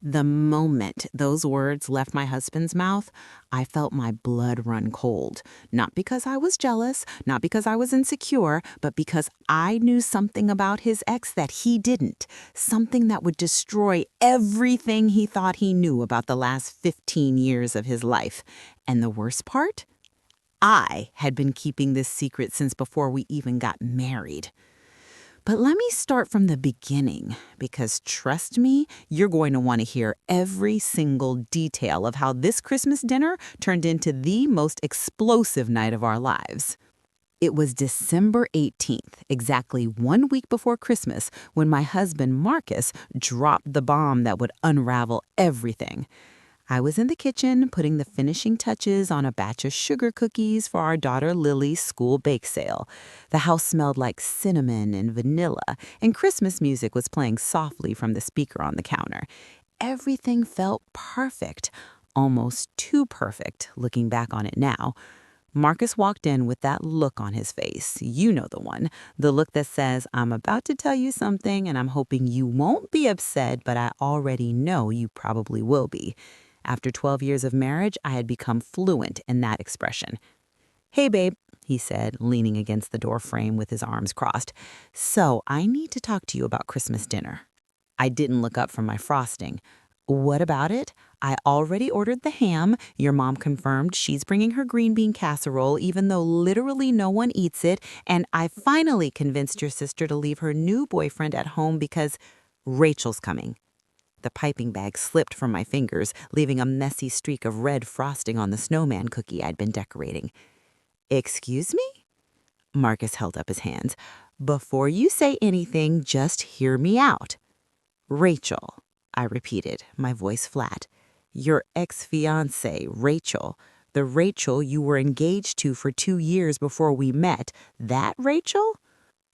The moment those words left my husband's mouth, I felt my blood run cold. Not because I was jealous, not because I was insecure, but because I knew something about his ex that he didn't. Something that would destroy everything he thought he knew about the last 15 years of his life. And the worst part? I had been keeping this secret since before we even got married. But let me start from the beginning, because trust me, you're going to want to hear every single detail of how this Christmas dinner turned into the most explosive night of our lives. It was December 18th, exactly 1 week before Christmas, when my husband Marcus dropped the bomb that would unravel everything. I was in the kitchen putting the finishing touches on a batch of sugar cookies for our daughter Lily's school bake sale. The house smelled like cinnamon and vanilla, and Christmas music was playing softly from the speaker on the counter. Everything felt perfect, almost too perfect, looking back on it now. Marcus walked in with that look on his face. You know the one. The look that says, I'm about to tell you something and I'm hoping you won't be upset, but I already know you probably will be. After 12 years of marriage, I had become fluent in that expression. Hey, babe, he said, leaning against the door frame with his arms crossed. So I need to talk to you about Christmas dinner. I didn't look up from my frosting. What about it? I already ordered the ham. Your mom confirmed she's bringing her green bean casserole, even though literally no one eats it. And I finally convinced your sister to leave her new boyfriend at home because Rachel's coming. The piping bag slipped from my fingers, leaving a messy streak of red frosting on the snowman cookie I'd been decorating. Excuse me? Marcus held up his hands. Before you say anything, just hear me out. Rachel, I repeated, my voice flat. Your ex-fiancée, Rachel. The Rachel you were engaged to for 2 years before we met. That Rachel?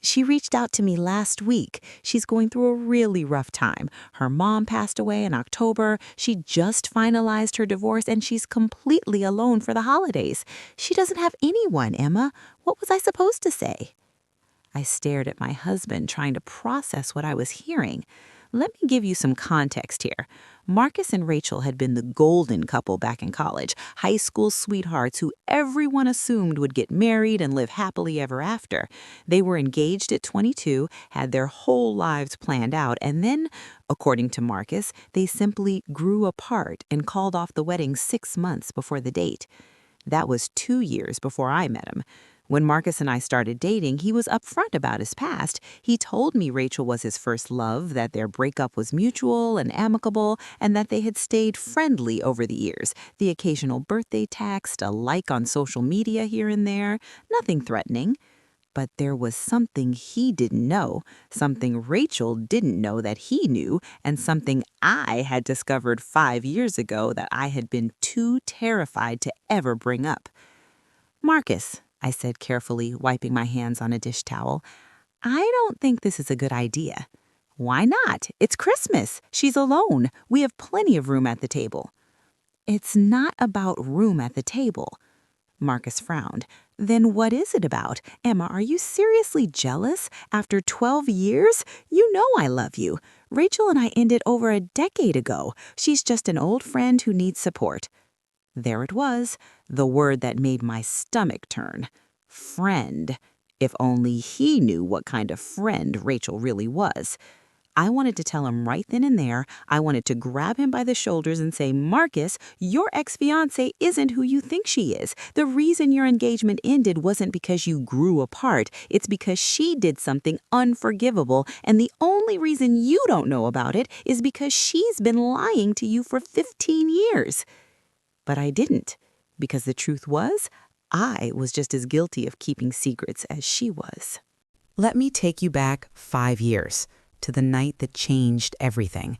She reached out to me last week. She's going through a really rough time. Her mom passed away in October. She just finalized her divorce and she's completely alone for the holidays. She doesn't have anyone, Emma. What was I supposed to say? I stared at my husband, trying to process what I was hearing. Let me give you some context here. Marcus and Rachel had been the golden couple back in college, high school sweethearts who everyone assumed would get married and live happily ever after. They were engaged at 22, had their whole lives planned out, and then, according to Marcus, they simply grew apart and called off the wedding 6 months before the date. That was 2 years before I met him. When Marcus and I started dating, he was upfront about his past. He told me Rachel was his first love, that their breakup was mutual and amicable, and that they had stayed friendly over the years. The occasional birthday text, a like on social media here and there, nothing threatening. But there was something he didn't know, something Rachel didn't know that he knew, and something I had discovered 5 years ago that I had been too terrified to ever bring up. Marcus, I said carefully, wiping my hands on a dish towel, I don't think this is a good idea. Why not? It's Christmas. She's alone. We have plenty of room at the table. It's not about room at the table. Marcus frowned. Then what is it about? Emma, are you seriously jealous? After 12 years? You know I love you. Rachel and I ended over a decade ago. She's just an old friend who needs support. There it was, the word that made my stomach turn. Friend. If only he knew what kind of friend Rachel really was. I wanted to tell him right then and there. I wanted to grab him by the shoulders and say, Marcus, your ex-fiancée isn't who you think she is. The reason your engagement ended wasn't because you grew apart. It's because she did something unforgivable, and the only reason you don't know about it is because she's been lying to you for 15 years. But I didn't, because the truth was, I was just as guilty of keeping secrets as she was. Let me take you back 5 years, to the night that changed everything.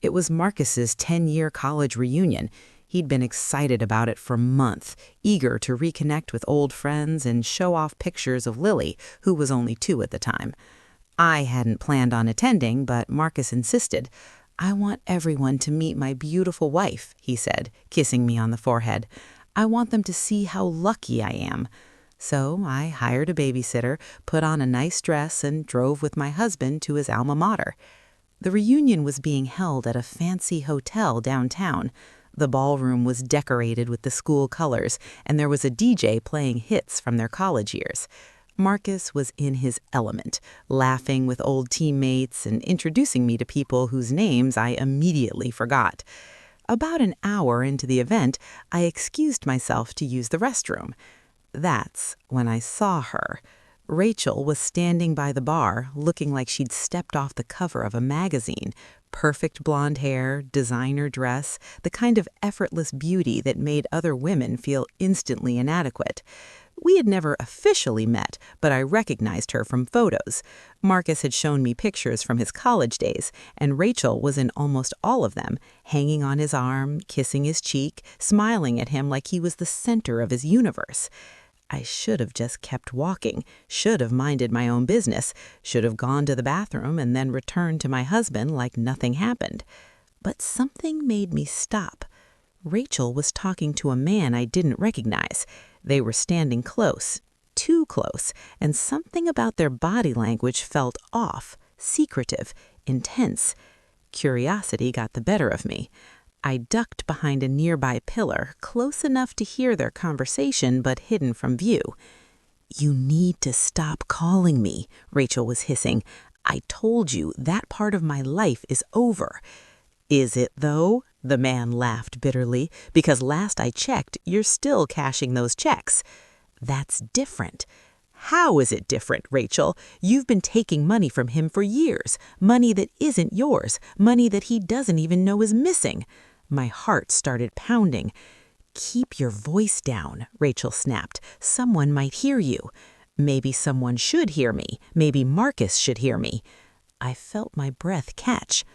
It was Marcus's 10-year college reunion. He'd been excited about it for months, eager to reconnect with old friends and show off pictures of Lily, who was only 2 at the time. I hadn't planned on attending, but Marcus insisted. I want everyone to meet my beautiful wife, he said, kissing me on the forehead. I want them to see how lucky I am. So I hired a babysitter, put on a nice dress, and drove with my husband to his alma mater. The reunion was being held at a fancy hotel downtown. The ballroom was decorated with the school colors, and there was a DJ playing hits from their college years. Marcus was in his element, laughing with old teammates and introducing me to people whose names I immediately forgot. About an hour into the event, I excused myself to use the restroom. That's when I saw her. Rachel was standing by the bar, looking like she'd stepped off the cover of a magazine. Perfect blonde hair, designer dress, the kind of effortless beauty that made other women feel instantly inadequate. We had never officially met, but I recognized her from photos. Marcus had shown me pictures from his college days, and Rachel was in almost all of them, hanging on his arm, kissing his cheek, smiling at him like he was the center of his universe. I should have just kept walking, should have minded my own business, should have gone to the bathroom and then returned to my husband like nothing happened. But something made me stop. Rachel was talking to a man I didn't recognize. They were standing close, too close, and something about their body language felt off, secretive, intense. Curiosity got the better of me. I ducked behind a nearby pillar, close enough to hear their conversation but hidden from view. "You need to stop calling me," Rachel was hissing. "I told you that part of my life is over." "Is it, though?" The man laughed bitterly. "Because last I checked, you're still cashing those checks." "That's different." "How is it different, Rachel? You've been taking money from him for years, money that isn't yours, money that he doesn't even know is missing." My heart started pounding. "Keep your voice down," Rachel snapped. "Someone might hear you." "Maybe someone should hear me. Maybe Marcus should hear me." I felt my breath catch.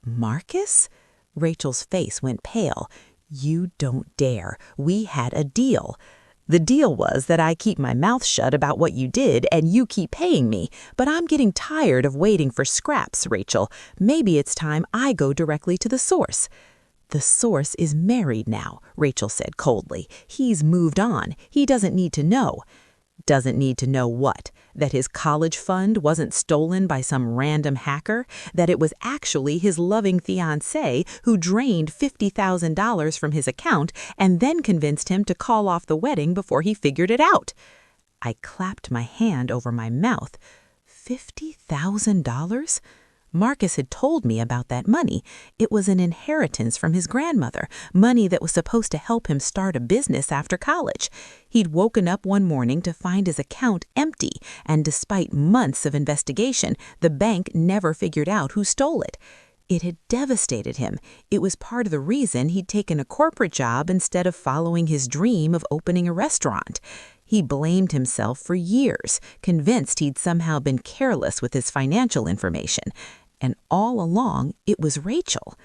"Marcus?" Rachel's face went pale. "You don't dare. We had a deal." "The deal was that I keep my mouth shut about what you did and you keep paying me. But I'm getting tired of waiting for scraps, Rachel. Maybe it's time I go directly to the source." "The source is married now," Rachel said coldly. "He's moved on. He doesn't need to know." "Doesn't need to know what? That his college fund wasn't stolen by some random hacker? That it was actually his loving fiancée who drained $50,000 from his account and then convinced him to call off the wedding before he figured it out?" I clapped my hand over my mouth. $50,000? Marcus had told me about that money. It was an inheritance from his grandmother, money that was supposed to help him start a business after college. He'd woken up one morning to find his account empty, and despite months of investigation, the bank never figured out who stole it. It had devastated him. It was part of the reason he'd taken a corporate job instead of following his dream of opening a restaurant. He blamed himself for years, convinced he'd somehow been careless with his financial information. And all along, it was Rachel.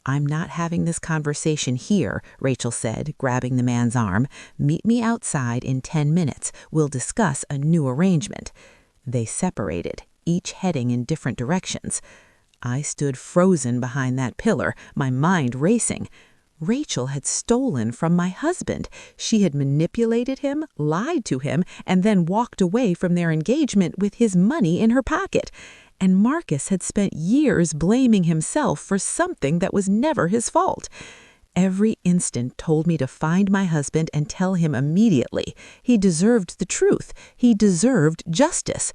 "I'm not having this conversation here," Rachel said, grabbing the man's arm. "Meet me outside in 10 minutes. We'll discuss a new arrangement." They separated, each heading in different directions. I stood frozen behind that pillar, my mind racing. Rachel had stolen from my husband. She had manipulated him, lied to him, and then walked away from their engagement with his money in her pocket. And Marcus had spent years blaming himself for something that was never his fault. Every instant told me to find my husband and tell him immediately. He deserved the truth. He deserved justice.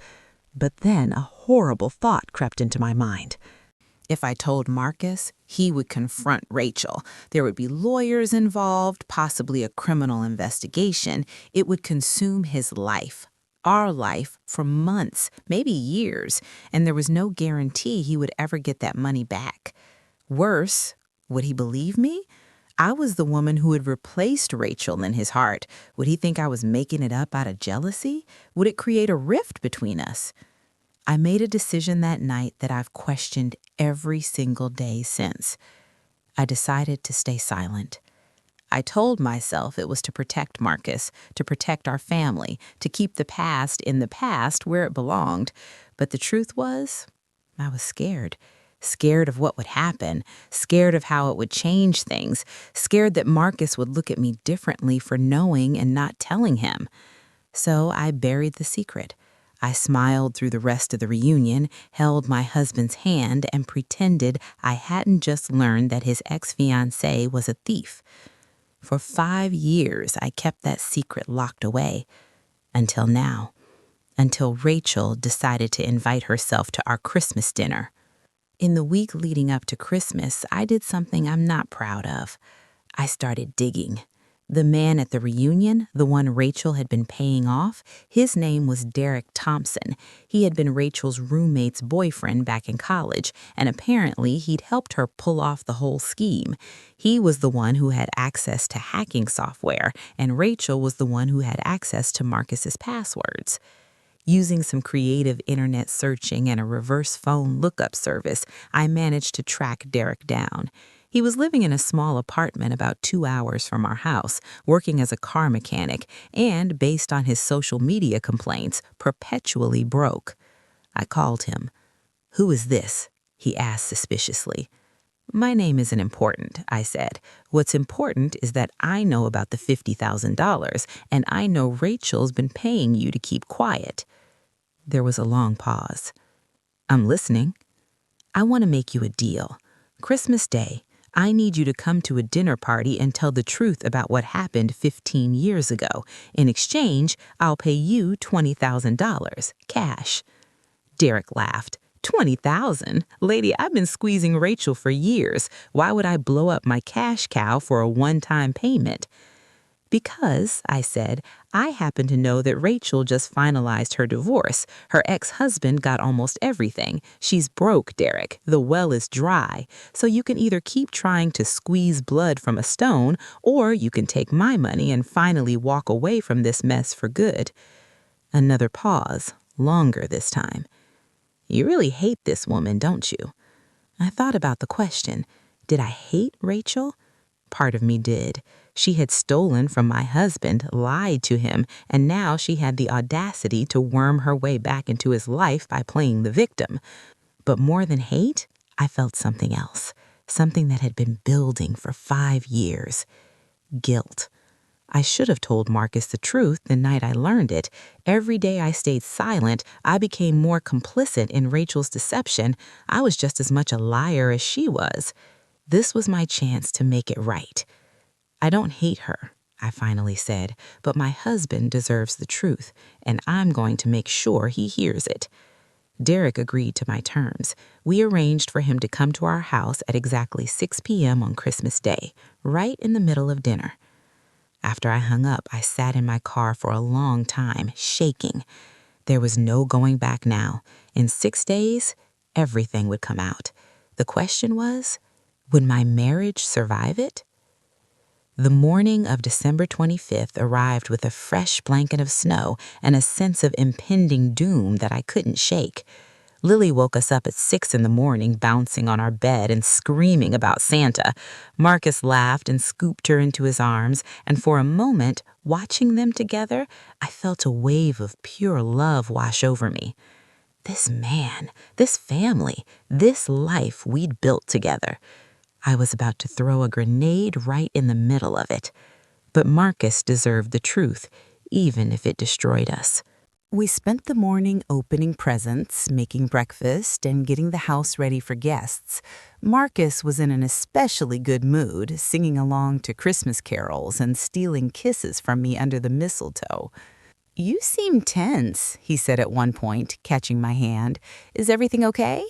But then a horrible thought crept into my mind. If I told Marcus, he would confront Rachel. There would be lawyers involved, possibly a criminal investigation. It would consume his life, our life, for months, maybe years, and there was no guarantee he would ever get that money back. Worse, would he believe me? I was the woman who had replaced Rachel in his heart. Would he think I was making it up out of jealousy? Would it create a rift between us? I made a decision that night that I've questioned every single day since. I decided to stay silent. I told myself it was to protect Marcus, to protect our family, to keep the past in the past where it belonged. But the truth was, I was scared. Scared of what would happen, scared of how it would change things, scared that Marcus would look at me differently for knowing and not telling him. So I buried the secret. I smiled through the rest of the reunion, held my husband's hand, and pretended I hadn't just learned that his ex-fiancée was a thief. For 5 years, I kept that secret locked away. Until now. Until Rachel decided to invite herself to our Christmas dinner. In the week leading up to Christmas, I did something I'm not proud of. I started digging. The man at the reunion, the one Rachel had been paying off, his name was Derek Thompson. He had been Rachel's roommate's boyfriend back in college, and apparently he'd helped her pull off the whole scheme. He was the one who had access to hacking software, and Rachel was the one who had access to Marcus's passwords. Using some creative internet searching and a reverse phone lookup service, I managed to track Derek down. He was living in a small apartment about 2 hours from our house, working as a car mechanic, and, based on his social media complaints, perpetually broke. I called him. "Who is this?" he asked suspiciously. "My name isn't important," I said. "What's important is that I know about the $50,000, and I know Rachel's been paying you to keep quiet." There was a long pause. "I'm listening." "I want to make you a deal. Christmas Day, I need you to come to a dinner party and tell the truth about what happened 15 years ago. In exchange, I'll pay you $20,000, cash." Derek laughed. "20,000? Lady, I've been squeezing Rachel for years. Why would I blow up my cash cow for a one-time payment?" "Because," I said, "I happen to know that Rachel just finalized her divorce. Her ex-husband got almost everything. She's broke, Derek. The well is dry. So you can either keep trying to squeeze blood from a stone, or you can take my money and finally walk away from this mess for good." Another pause, longer this time. "You really hate this woman, don't you?" I thought about the question. Did I hate Rachel? Part of me did. She had stolen from my husband, lied to him, and now she had the audacity to worm her way back into his life by playing the victim. But more than hate, I felt something else, something that had been building for 5 years. Guilt. I should have told Marcus the truth the night I learned it. Every day I stayed silent, I became more complicit in Rachel's deception. I was just as much a liar as she was. This was my chance to make it right. "I don't hate her," I finally said, "but my husband deserves the truth, and I'm going to make sure he hears it." Derek agreed to my terms. We arranged for him to come to our house at exactly 6 p.m. on Christmas Day, right in the middle of dinner. After I hung up, I sat in my car for a long time, shaking. There was no going back now. In 6 days, everything would come out. The question was, would my marriage survive it? The morning of December 25th arrived with a fresh blanket of snow and a sense of impending doom that I couldn't shake. Lily woke us up at 6 in the morning, bouncing on our bed and screaming about Santa. Marcus laughed and scooped her into his arms, and for a moment, watching them together, I felt a wave of pure love wash over me. This man, this family, this life we'd built together. I was about to throw a grenade right in the middle of it. But Marcus deserved the truth, even if it destroyed us. We spent the morning opening presents, making breakfast, and getting the house ready for guests. Marcus was in an especially good mood, singing along to Christmas carols and stealing kisses from me under the mistletoe. "You seem tense," he said at one point, catching my hand. "Is everything okay?"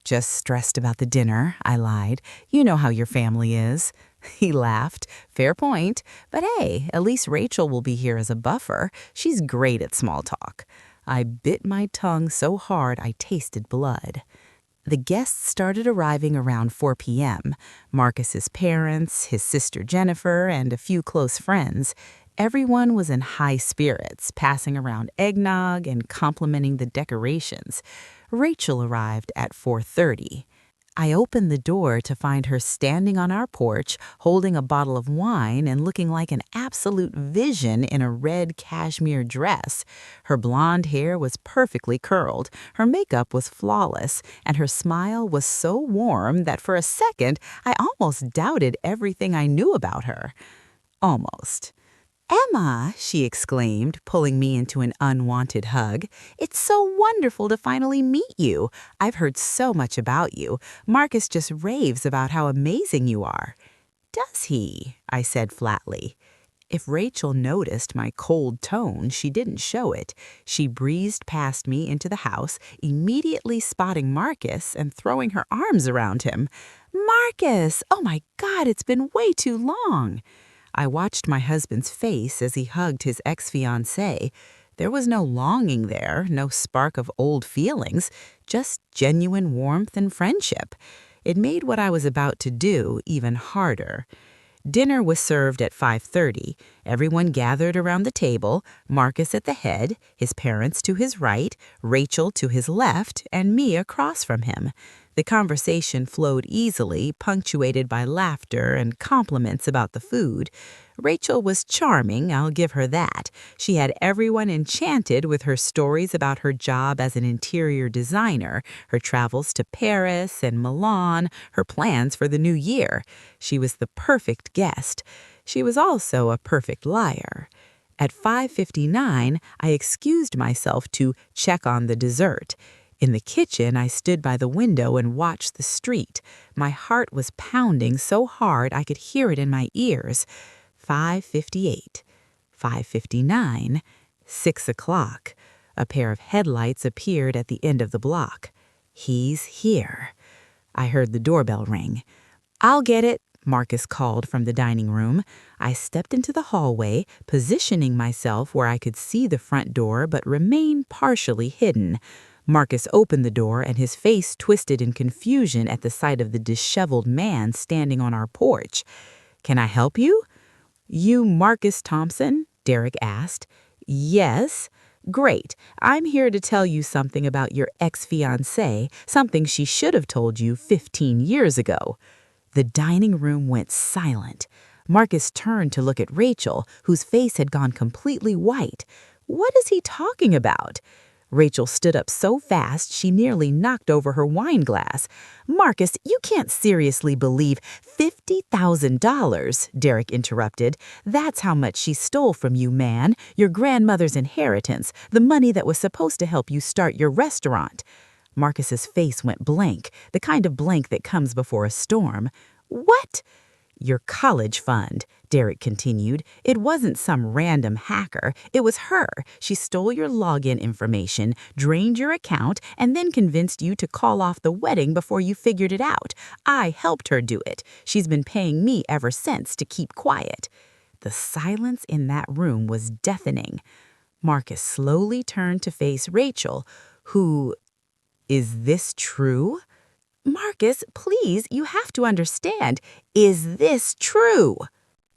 "Just stressed about the dinner," I lied. "You know how your family is." He laughed. "Fair point. But hey, at least Rachel will be here as a buffer. She's great at small talk." I bit my tongue so hard I tasted blood. The guests started arriving around 4 p.m. Marcus's parents, his sister Jennifer, and a few close friends. Everyone was in high spirits, passing around eggnog and complimenting the decorations. Rachel arrived at 4:30. I opened the door to find her standing on our porch, holding a bottle of wine and looking like an absolute vision in a red cashmere dress. Her blonde hair was perfectly curled, her makeup was flawless, and her smile was so warm that for a second I almost doubted everything I knew about her. Almost. Emma, she exclaimed, pulling me into an unwanted hug. It's so wonderful to finally meet you. I've heard so much about you. Marcus just raves about how amazing you are. Does he? I said flatly. If Rachel noticed my cold tone, she didn't show it. She breezed past me into the house, immediately spotting Marcus and throwing her arms around him. Marcus! Oh my God, it's been way too long! I watched my husband's face as he hugged his ex-fiancée. There was no longing there, no spark of old feelings, just genuine warmth and friendship. It made what I was about to do even harder. Dinner was served at 5:30. Everyone gathered around the table, Marcus at the head, his parents to his right, Rachel to his left, and me across from him. The conversation flowed easily, punctuated by laughter and compliments about the food. Rachel was charming, I'll give her that. She had everyone enchanted with her stories about her job as an interior designer, her travels to Paris and Milan, her plans for the new year. She was the perfect guest. She was also a perfect liar. At 5:59, I excused myself to check on the dessert. In the kitchen, I stood by the window and watched the street. My heart was pounding so hard I could hear it in my ears. 5:58, 5:59, 6 o'clock. A pair of headlights appeared at the end of the block. He's here. I heard the doorbell ring. I'll get it, Marcus called from the dining room. I stepped into the hallway, positioning myself where I could see the front door but remain partially hidden. Marcus opened the door and his face twisted in confusion at the sight of the disheveled man standing on our porch. Can I help you? You Marcus Thompson? Derek asked. Yes. Great. I'm here to tell you something about your ex-fiancée, something she should have told you 15 years ago. The dining room went silent. Marcus turned to look at Rachel, whose face had gone completely white. What is he talking about? Rachel stood up so fast she nearly knocked over her wine glass. Marcus, you can't seriously believe $50,000, Derek interrupted. That's how much she stole from you, man. Your grandmother's inheritance, the money that was supposed to help you start your restaurant. Marcus's face went blank, the kind of blank that comes before a storm. What? Your college fund, Derek continued. It wasn't some random hacker. It was her. She stole your login information, drained your account, and then convinced you to call off the wedding before you figured it out. I helped her do it. She's been paying me ever since to keep quiet. The silence in that room was deafening. Marcus slowly turned to face Rachel, who... Is this true? Marcus, please, you have to understand. Is this true?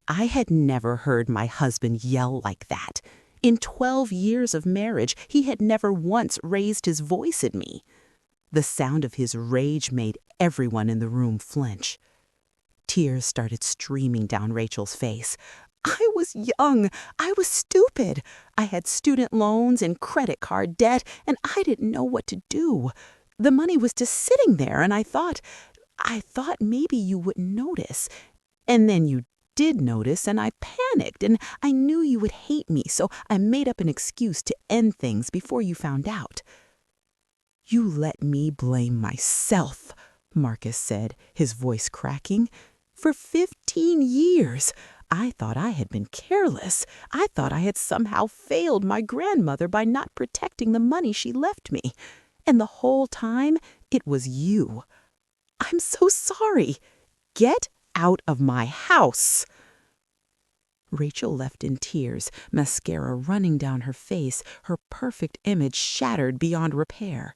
I had never heard my husband yell like that. In 12 years of marriage, he had never once raised his voice at me. The sound of his rage made everyone in the room flinch. Tears started streaming down Rachel's face. I was young. I was stupid. I had student loans and credit card debt, and I didn't know what to do. The money was just sitting there, and I thought maybe you wouldn't notice. And then you did notice, and I panicked, and I knew you would hate me, so I made up an excuse to end things before you found out. You let me blame myself, Marcus said, his voice cracking. For 15 years. I thought I had been careless. I thought I had somehow failed my grandmother by not protecting the money she left me. And the whole time, it was you. I'm so sorry. Get out of my house. Rachel left in tears, mascara running down her face, her perfect image shattered beyond repair.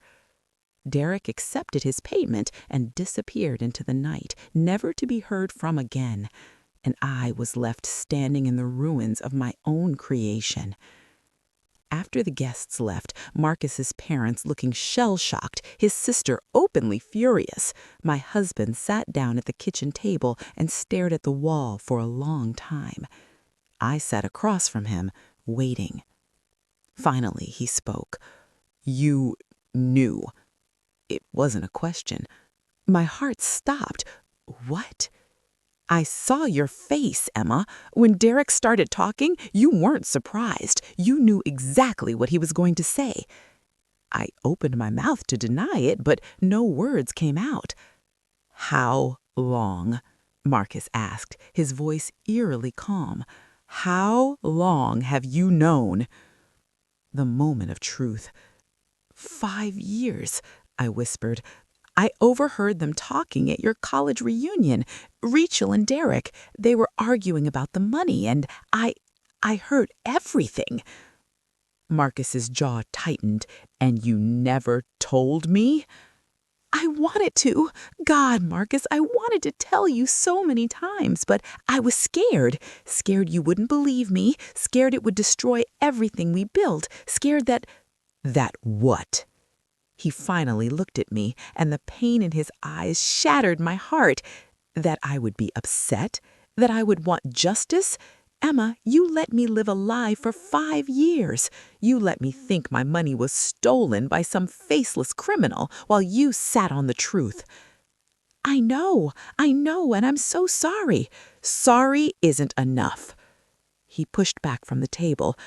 Derek accepted his payment and disappeared into the night, never to be heard from again. And I was left standing in the ruins of my own creation. After the guests left, Marcus's parents looking shell-shocked, his sister openly furious, my husband sat down at the kitchen table and stared at the wall for a long time. I sat across from him, waiting. Finally, he spoke. You knew. It wasn't a question. My heart stopped. What? I saw your face, Emma. When Derek started talking, you weren't surprised. You knew exactly what he was going to say. I opened my mouth to deny it, but no words came out. How long? Marcus asked, his voice eerily calm. How long have you known? The moment of truth. 5 years, I whispered. I overheard them talking at your college reunion. Rachel and Derek, they were arguing about the money, and I heard everything. Marcus's jaw tightened. And you never told me? I wanted to. God, Marcus, I wanted to tell you so many times, but I was scared. Scared you wouldn't believe me. Scared it would destroy everything we built. Scared that... That what? He finally looked at me, and the pain in his eyes shattered my heart. That I would be upset? That I would want justice? Emma, you let me live a lie for 5 years. You let me think my money was stolen by some faceless criminal while you sat on the truth. I know, and I'm so sorry. Sorry isn't enough. He pushed back from the table.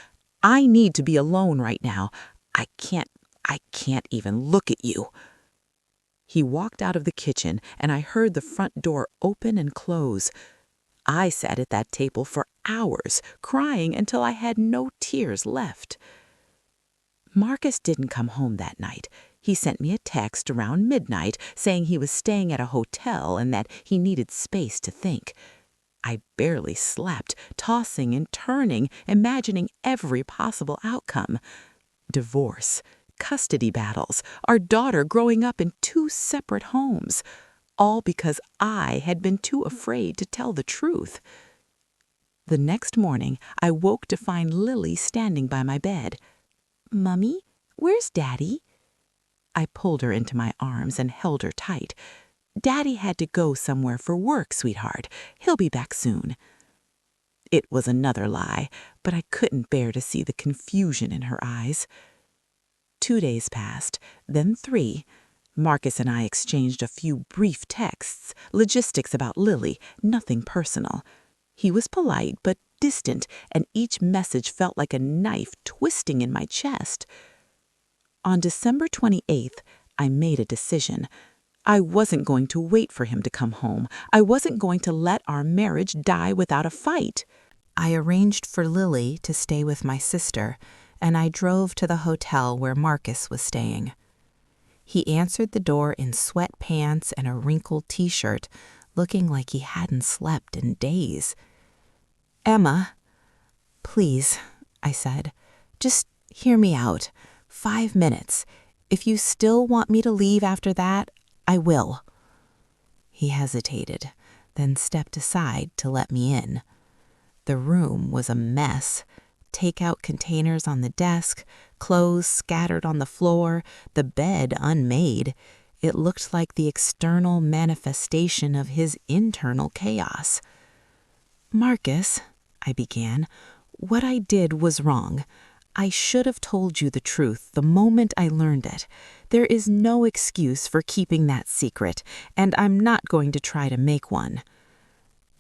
I need to be alone right now. I can't even look at you. He walked out of the kitchen, and I heard the front door open and close. I sat at that table for hours, crying until I had no tears left. Marcus didn't come home that night. He sent me a text around midnight saying he was staying at a hotel and that he needed space to think. I barely slept, tossing and turning, imagining every possible outcome. Divorce, custody battles, our daughter growing up in 2 separate homes. All because I had been too afraid to tell the truth. The next morning, I woke to find Lily standing by my bed. Mummy, where's Daddy? I pulled her into my arms and held her tight. Daddy had to go somewhere for work, sweetheart. He'll be back soon. It was another lie, but I couldn't bear to see the confusion in her eyes. 2 days passed, then 3. Marcus and I exchanged a few brief texts, logistics about Lily, nothing personal. He was polite but distant, and each message felt like a knife twisting in my chest. On December 28th, I made a decision. I wasn't going to wait for him to come home. I wasn't going to let our marriage die without a fight. I arranged for Lily to stay with my sister, and I drove to the hotel where Marcus was staying. He answered the door in sweatpants and a wrinkled t-shirt, looking like he hadn't slept in days. Emma, please, I said, just hear me out. 5 minutes. If you still want me to leave after that, I will. He hesitated, then stepped aside to let me in. The room was a mess. Takeout containers on the desk, clothes scattered on the floor, the bed unmade. It looked like the external manifestation of his internal chaos. Marcus, I began, what I did was wrong. I should have told you the truth the moment I learned it. There is no excuse for keeping that secret, and I'm not going to try to make one.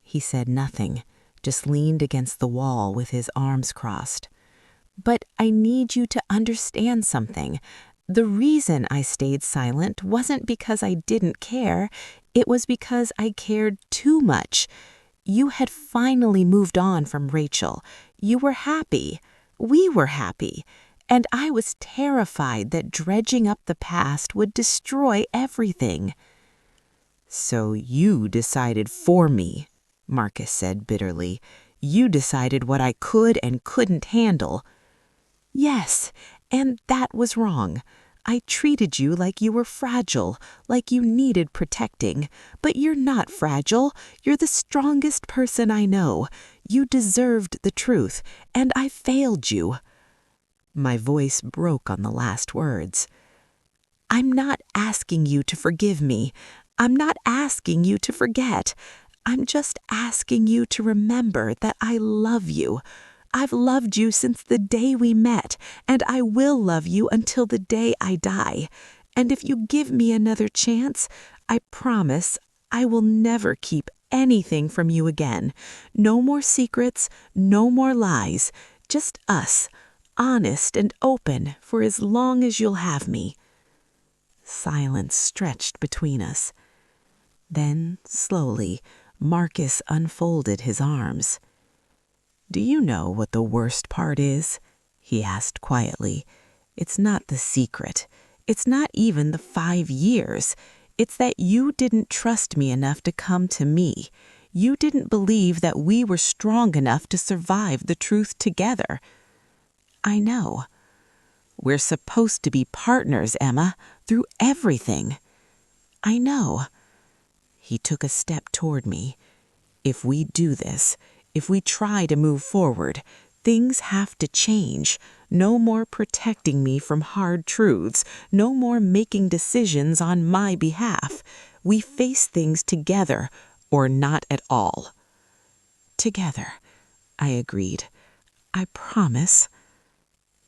He said nothing, just leaned against the wall with his arms crossed. But I need you to understand something. The reason I stayed silent wasn't because I didn't care. It was because I cared too much. You had finally moved on from Rachel. You were happy. We were happy. And I was terrified that dredging up the past would destroy everything. So you decided for me, Marcus said bitterly. You decided what I could and couldn't handle. Yes, and that was wrong. I treated you like you were fragile, like you needed protecting. But you're not fragile. You're the strongest person I know. You deserved the truth, and I failed you. My voice broke on the last words. I'm not asking you to forgive me. I'm not asking you to forget. I'm just asking you to remember that I love you. I've loved you since the day we met, and I will love you until the day I die. And if you give me another chance, I promise I will never keep anything from you again. No more secrets, no more lies. Just us, honest and open for as long as you'll have me." Silence stretched between us. Then, slowly, Marcus unfolded his arms. "Do you know what the worst part is?" he asked quietly. "It's not the secret. It's not even the 5 years. It's that you didn't trust me enough to come to me. You didn't believe that we were strong enough to survive the truth together." "I know. We're supposed to be partners, Emma, through everything." "I know." He took a step toward me. "If we do this, if we try to move forward, things have to change. No more protecting me from hard truths. No more making decisions on my behalf. We face things together, or not at all." "Together," I agreed. "I promise."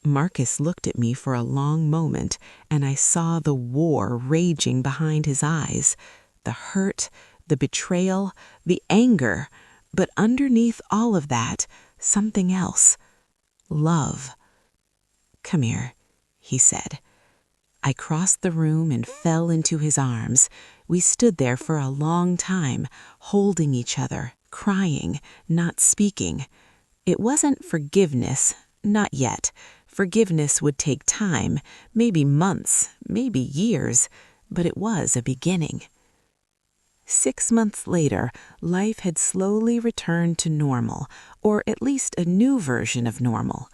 Marcus looked at me for a long moment, and I saw the war raging behind his eyes. The hurt, the betrayal, the anger. But underneath all of that, something else. Love. "Come here," he said. I crossed the room and fell into his arms. We stood there for a long time, holding each other, crying, not speaking. It wasn't forgiveness, not yet. Forgiveness would take time, maybe months, maybe years, but it was a beginning. 6 months later, life had slowly returned to normal, or at least a new version of normal.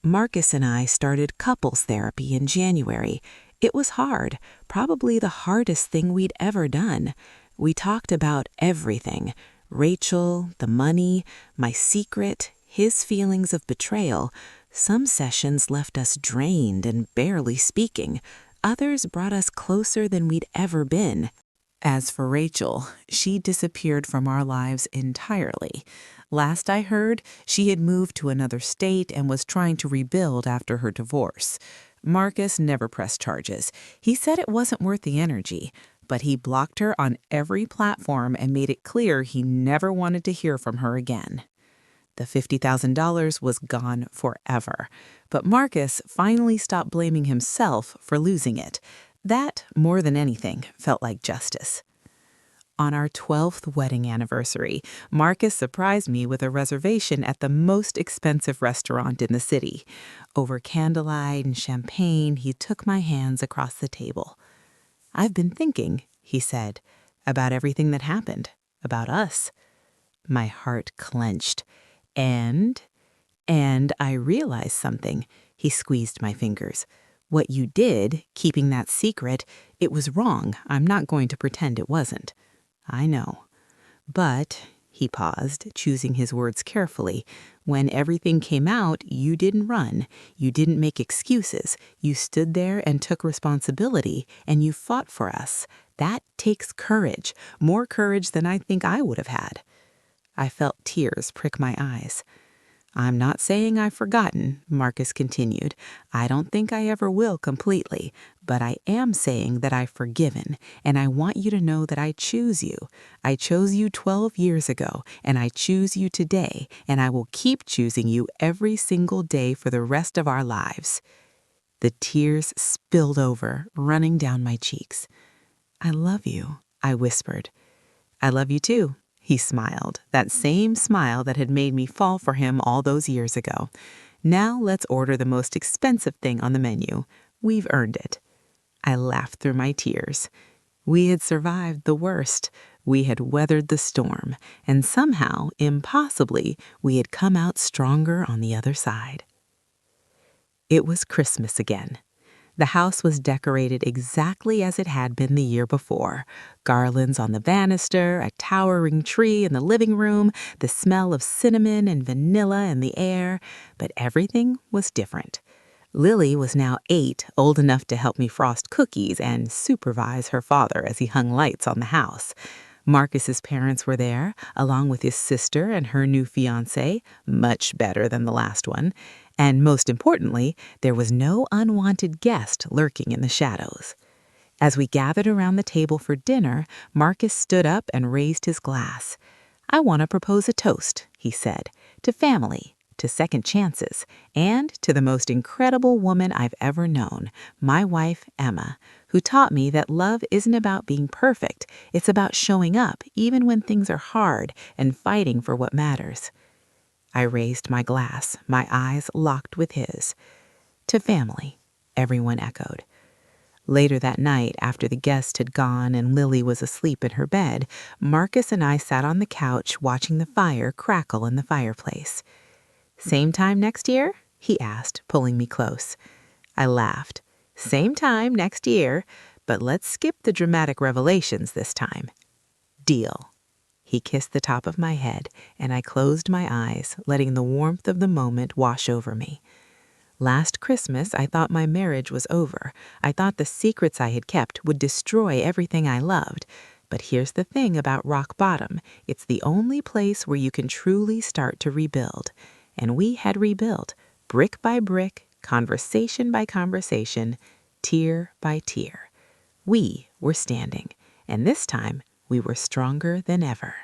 Marcus and I started couples therapy in January. It was hard, probably the hardest thing we'd ever done. We talked about everything: Rachel, the money, my secret, his feelings of betrayal. Some sessions left us drained and barely speaking. Others brought us closer than we'd ever been. As for Rachel, she disappeared from our lives entirely. Last I heard, she had moved to another state and was trying to rebuild after her divorce. Marcus never pressed charges. He said it wasn't worth the energy, but he blocked her on every platform and made it clear he never wanted to hear from her again. The $50,000 was gone forever, but Marcus finally stopped blaming himself for losing it. That, more than anything, felt like justice. On our 12th wedding anniversary, Marcus surprised me with a reservation at the most expensive restaurant in the city. Over candlelight and champagne, he took my hands across the table. "I've been thinking," he said, "about everything that happened, about us." My heart clenched. And I realized something. He squeezed my fingers. "What you did, keeping that secret, it was wrong. I'm not going to pretend it wasn't." "I know. But," he paused, choosing his words carefully, "when everything came out, you didn't run. You didn't make excuses. You stood there and took responsibility, and you fought for us. That takes courage, more courage than I think I would have had." I felt tears prick my eyes. "I'm not saying I've forgotten," Marcus continued. "I don't think I ever will completely, but I am saying that I've forgiven, and I want you to know that I choose you. I chose you 12 years ago, and I choose you today, and I will keep choosing you every single day for the rest of our lives." The tears spilled over, running down my cheeks. "I love you," I whispered. "I love you too." He smiled, that same smile that had made me fall for him all those years ago. "Now let's order the most expensive thing on the menu. We've earned it." I laughed through my tears. We had survived the worst. We had weathered the storm. And somehow, impossibly, we had come out stronger on the other side. It was Christmas again. The house was decorated exactly as it had been the year before. Garlands on the banister, a towering tree in the living room, the smell of cinnamon and vanilla in the air. But everything was different. Lily was now 8, old enough to help me frost cookies and supervise her father as he hung lights on the house. Marcus's parents were there, along with his sister and her new fiancé, much better than the last one. And most importantly, there was no unwanted guest lurking in the shadows. As we gathered around the table for dinner, Marcus stood up and raised his glass. "I want to propose a toast," he said, "to family, to second chances, and to the most incredible woman I've ever known, my wife, Emma, who taught me that love isn't about being perfect. It's about showing up even when things are hard and fighting for what matters." I raised my glass, my eyes locked with his. "To family," everyone echoed. Later that night, after the guest had gone and Lily was asleep in her bed, Marcus and I sat on the couch watching the fire crackle in the fireplace. "Same time next year?" he asked, pulling me close. I laughed. "Same time next year, but let's skip the dramatic revelations this time." "Deal." He kissed the top of my head, and I closed my eyes, letting the warmth of the moment wash over me. Last Christmas, I thought my marriage was over. I thought the secrets I had kept would destroy everything I loved. But here's the thing about rock bottom. It's the only place where you can truly start to rebuild. And we had rebuilt, brick by brick, conversation by conversation, tear by tear. We were standing, and this time we were stronger than ever.